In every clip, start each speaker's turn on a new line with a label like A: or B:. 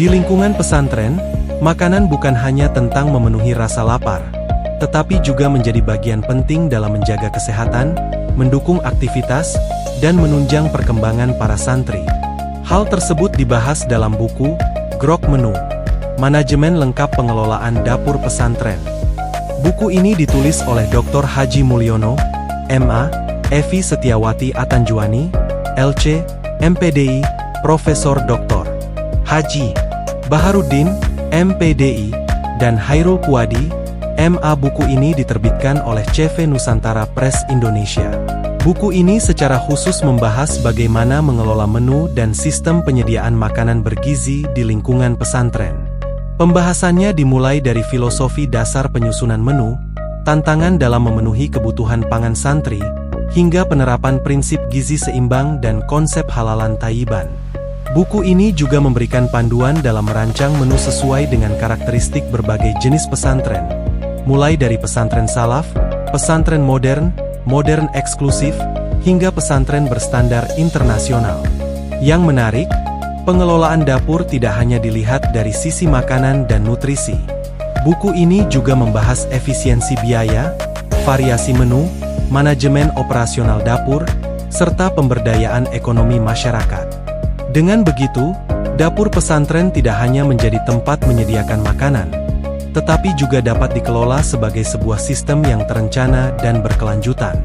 A: Di lingkungan pesantren, makanan bukan hanya tentang memenuhi rasa lapar, tetapi juga menjadi bagian penting dalam menjaga kesehatan, mendukung aktivitas, dan menunjang perkembangan para santri. Hal tersebut dibahas dalam buku Grok Menu, Manajemen Lengkap Pengelolaan Dapur Pesantren. Buku ini ditulis oleh Dr. Haji Mulyono, MA, Evi Setiawati Atanjuani, LC, MPDI, Profesor Dr. Haji Baharuddin, MPDI, dan Hairul Puadi, MA. Buku ini diterbitkan oleh CV Nusantara Press Indonesia. Buku ini secara khusus membahas bagaimana mengelola menu dan sistem penyediaan makanan bergizi di lingkungan pesantren. Pembahasannya dimulai dari filosofi dasar penyusunan menu, tantangan dalam memenuhi kebutuhan pangan santri, hingga penerapan prinsip gizi seimbang dan konsep halalan thayyiban. Buku ini juga memberikan panduan dalam merancang menu sesuai dengan karakteristik berbagai jenis pesantren, mulai dari pesantren salaf, pesantren modern, modern eksklusif, hingga pesantren berstandar internasional. Yang menarik, pengelolaan dapur tidak hanya dilihat dari sisi makanan dan nutrisi. Buku ini juga membahas efisiensi biaya, variasi menu, manajemen operasional dapur, serta pemberdayaan ekonomi masyarakat. Dengan begitu, dapur pesantren tidak hanya menjadi tempat menyediakan makanan, tetapi juga dapat dikelola sebagai sebuah sistem yang terencana dan berkelanjutan.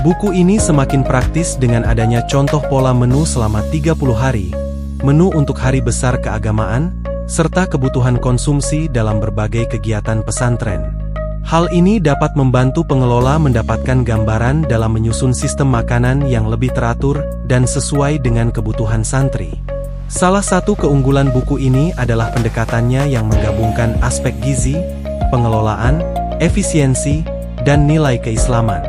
A: Buku ini semakin praktis dengan adanya contoh pola menu selama 30 hari, menu untuk hari besar keagamaan, serta kebutuhan konsumsi dalam berbagai kegiatan pesantren. Hal ini dapat membantu pengelola mendapatkan gambaran dalam menyusun sistem makanan yang lebih teratur dan sesuai dengan kebutuhan santri. Salah satu keunggulan buku ini adalah pendekatannya yang menggabungkan aspek gizi, pengelolaan, efisiensi, dan nilai keislaman.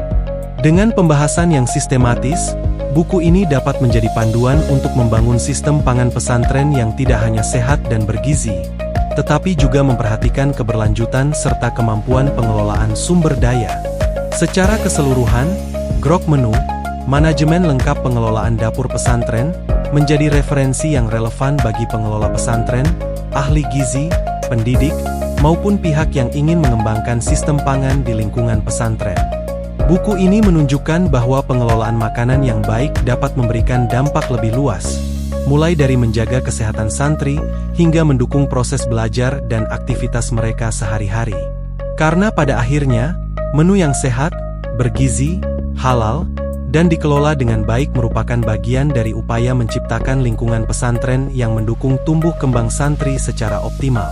A: Dengan pembahasan yang sistematis, buku ini dapat menjadi panduan untuk membangun sistem pangan pesantren yang tidak hanya sehat dan bergizi, tetapi juga memperhatikan keberlanjutan serta kemampuan pengelolaan sumber daya. Secara keseluruhan, Grok Menu, Manajemen Lengkap Pengelolaan Dapur Pesantren, menjadi referensi yang relevan bagi pengelola pesantren, ahli gizi, pendidik, maupun pihak yang ingin mengembangkan sistem pangan di lingkungan pesantren. Buku ini menunjukkan bahwa pengelolaan makanan yang baik dapat memberikan dampak lebih luas, mulai dari menjaga kesehatan santri, hingga mendukung proses belajar dan aktivitas mereka sehari-hari. Karena pada akhirnya, menu yang sehat, bergizi, halal, dan dikelola dengan baik merupakan bagian dari upaya menciptakan lingkungan pesantren yang mendukung tumbuh kembang santri secara optimal.